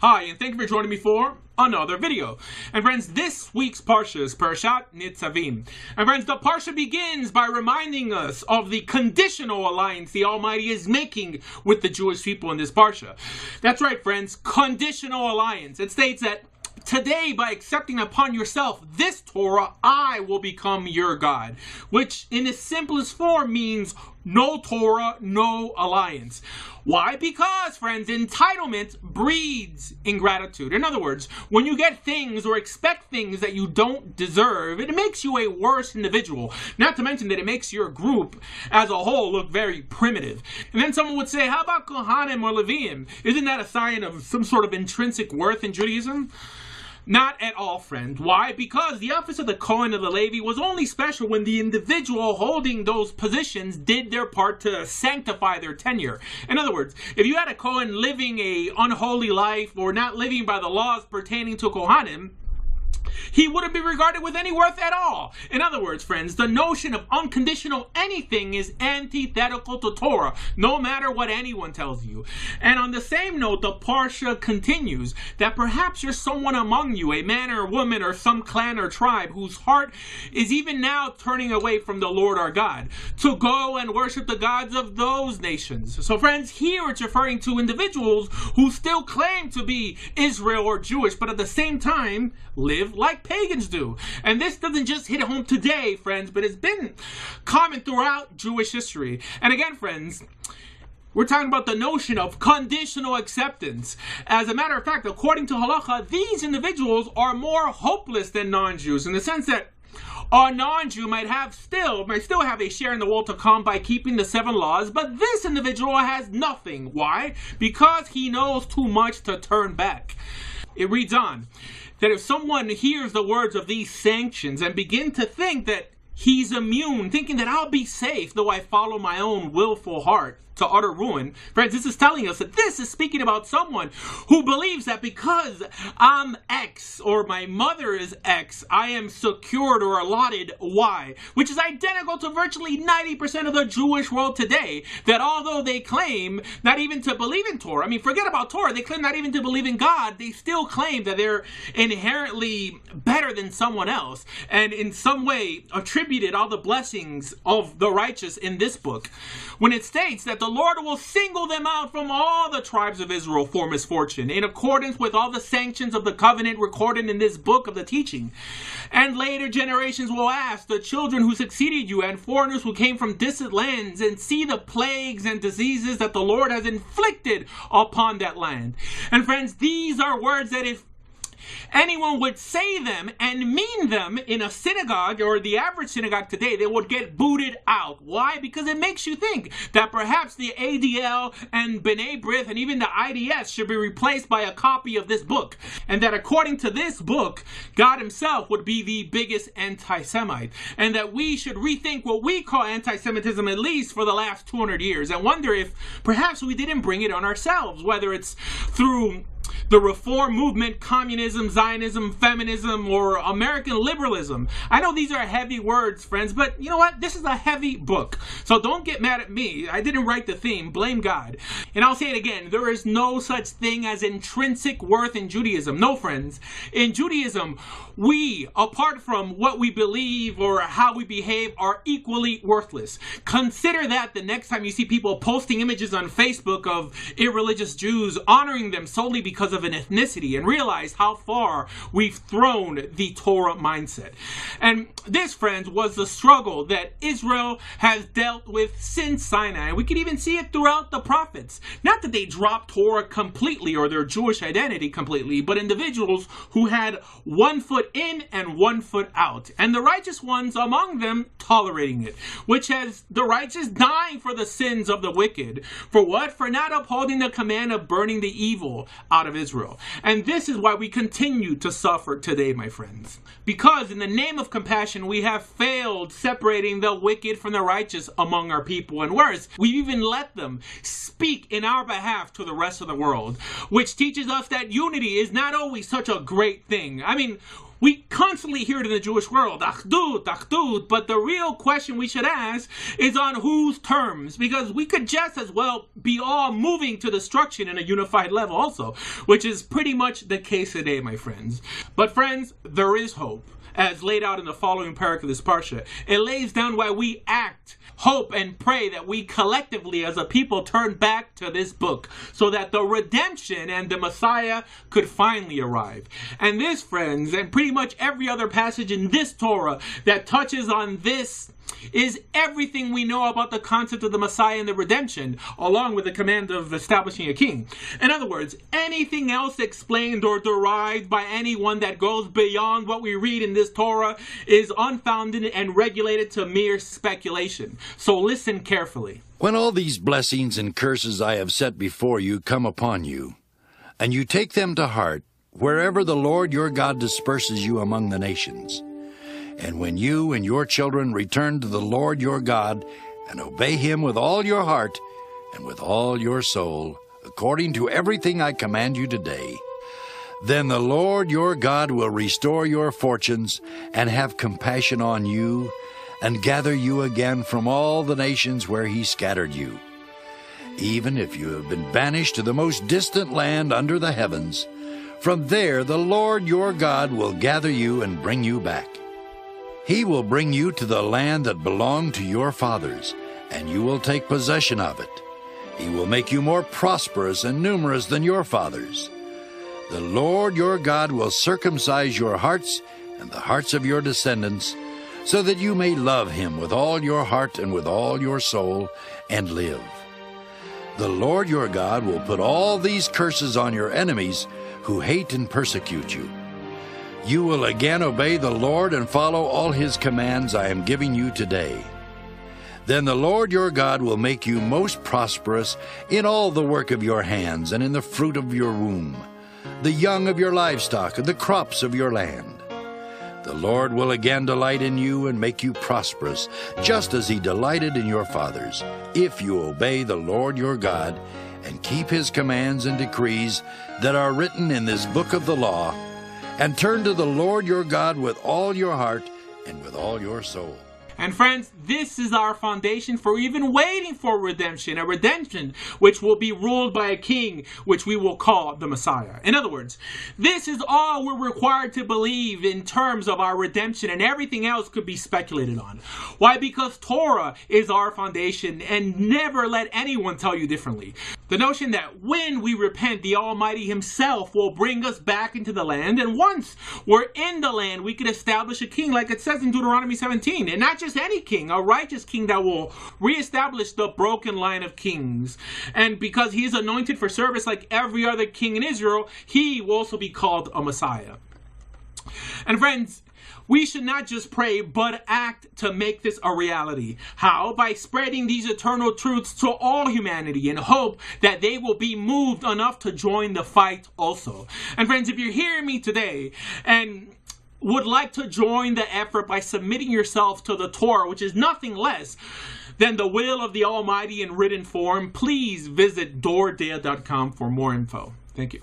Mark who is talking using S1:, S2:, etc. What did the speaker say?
S1: Hi, and thank you for joining me for another video. And friends, this week's Parsha is Parashat Nitzavim. And friends, the Parsha begins by reminding us of the conditional alliance the Almighty is making with the Jewish people in this Parsha. That's right, friends, conditional alliance. It states that today, by accepting upon yourself this Torah, I will become your God. Which, in its simplest form, means no Torah, no alliance. Why? Because, friends, entitlement breeds ingratitude. In other words, when you get things or expect things that you don't deserve, it makes you a worse individual. Not to mention that it makes your group as a whole look very primitive. And then someone would say, how about Kohanim or Leviim? Isn't that a sign of some sort of intrinsic worth in Judaism? Not at all, friend. Why? Because the office of the Kohen or the Levi was only special when the individual holding those positions did their part to sanctify their tenure. In other words, if you had a Kohen living a unholy life or not living by the laws pertaining to Kohanim, he wouldn't be regarded with any worth at all. In other words, friends, the notion of unconditional anything is antithetical to Torah, no matter what anyone tells you. And on the same note, the Parsha continues that perhaps you're someone among you, a man or woman or some clan or tribe, whose heart is even now turning away from the Lord our God, to go and worship the gods of those nations. So friends, here it's referring to individuals who still claim to be Israel or Jewish, but at the same time live like pagans do. And this doesn't just hit home today, friends, but it's been common throughout Jewish history. And again, friends, we're talking about the notion of conditional acceptance. As a matter of fact, according to Halacha, these individuals are more hopeless than non-Jews in the sense that a non-Jew might still have a share in the world to come by keeping the 7 laws, but this individual has nothing. Why? Because he knows too much to turn back. It reads on that if someone hears the words of these sanctions and begin to think that he's immune, thinking that I'll be safe though I follow my own willful heart to utter ruin. Friends, this is telling us that this is speaking about someone who believes that because I'm X or my mother is X, I am secured or allotted Y, which is identical to virtually 90% of the Jewish world today, that although they claim not even to believe in Torah, I mean, forget about Torah, they claim not even to believe in God, they still claim that they're inherently better than someone else, and in some way attributed all the blessings of the righteous in this book, when it states that the Lord will single them out from all the tribes of Israel for misfortune, in accordance with all the sanctions of the covenant recorded in this book of the teaching. And later generations will ask the children who succeeded you and foreigners who came from distant lands and see the plagues and diseases that the Lord has inflicted upon that land. And friends, these are words that if anyone would say them and mean them in a synagogue or the average synagogue today, they would get booted out. Why? Because it makes you think that perhaps the ADL and B'nai B'rith and even the IDS should be replaced by a copy of this book. And that according to this book, God himself would be the biggest anti-Semite. And that we should rethink what we call anti-Semitism at least for the last 200 years and wonder if perhaps we didn't bring it on ourselves, whether it's through the reform movement, communism, Zionism, feminism, or American liberalism. I know these are heavy words, friends, but you know what? This is a heavy book. So don't get mad at me. I didn't write the theme. Blame God. And I'll say it again. There is no such thing as intrinsic worth in Judaism. No, friends. In Judaism, we, apart from what we believe or how we behave, are equally worthless. Consider that the next time you see people posting images on Facebook of irreligious Jews, honoring them solely because of an ethnicity, and realize how far we've thrown the Torah mindset. And this, friends, was the struggle that Israel has dealt with since Sinai. We can even see it throughout the prophets. Not that they dropped Torah completely or their Jewish identity completely, but individuals who had one foot in and one foot out, and the righteous ones among them tolerating it, which has the righteous dying for the sins of the wicked. For what? For not upholding the command of burning the evil out of Israel. And this is why we continue to suffer today, my friends. Because in the name of compassion, we have failed separating the wicked from the righteous among our people. And worse, we've even let them speak in our behalf to the rest of the world, which teaches us that unity is not always such a great thing. I mean, We constantly hear it in the Jewish world, Achdut, Achdut, but the real question we should ask is on whose terms, because we could just as well be all moving to destruction in a unified level also, which is pretty much the case today, my friends. But friends, there is hope, as laid out in the following parak of this parsha. It lays down why we act, hope, and pray that we collectively as a people turn back to this book so that the redemption and the Messiah could finally arrive. And this, friends, and pretty much every other passage in this Torah that touches on this is everything we know about the concept of the Messiah and the redemption, along with the command of establishing a king. In other words, anything else explained or derived by anyone that goes beyond what we read in this Torah is unfounded and regulated to mere speculation. So listen carefully.
S2: When all these blessings and curses I have set before you come upon you, and you take them to heart, wherever the Lord your God disperses you among the nations, and when you and your children return to the Lord your God and obey him with all your heart and with all your soul, according to everything I command you today, then the Lord your God will restore your fortunes and have compassion on you and gather you again from all the nations where he scattered you. Even if you have been banished to the most distant land under the heavens, from there the Lord your God will gather you and bring you back. He will bring you to the land that belonged to your fathers, and you will take possession of it. He will make you more prosperous and numerous than your fathers. The Lord your God will circumcise your hearts and the hearts of your descendants, so that you may love him with all your heart and with all your soul, and live. The Lord your God will put all these curses on your enemies who hate and persecute you. You will again obey the Lord and follow all his commands I am giving you today. Then the Lord your God will make you most prosperous in all the work of your hands and in the fruit of your womb, the young of your livestock and the crops of your land. The Lord will again delight in you and make you prosperous, just as he delighted in your fathers, if you obey the Lord your God and keep his commands and decrees that are written in this book of the law, and turn to the Lord your God with all your heart and with all your soul.
S1: And friends, this is our foundation for even waiting for redemption, a redemption which will be ruled by a king, which we will call the Messiah. In other words, this is all we're required to believe in terms of our redemption, and everything else could be speculated on. Why? Because Torah is our foundation, and never let anyone tell you differently. The notion that when we repent, the Almighty himself will bring us back into the land, and once we're in the land, we can establish a king, like it says in Deuteronomy 17, and not just any king, a righteous king that will reestablish the broken line of kings. And because he is anointed for service like every other king in Israel, he will also be called a Messiah. And friends, we should not just pray, but act to make this a reality. How? By spreading these eternal truths to all humanity in hope that they will be moved enough to join the fight also. And friends, if you're hearing me today and would like to join the effort by submitting yourself to the Torah, which is nothing less than the will of the Almighty in written form, please visit doordea.com for more info. Thank you.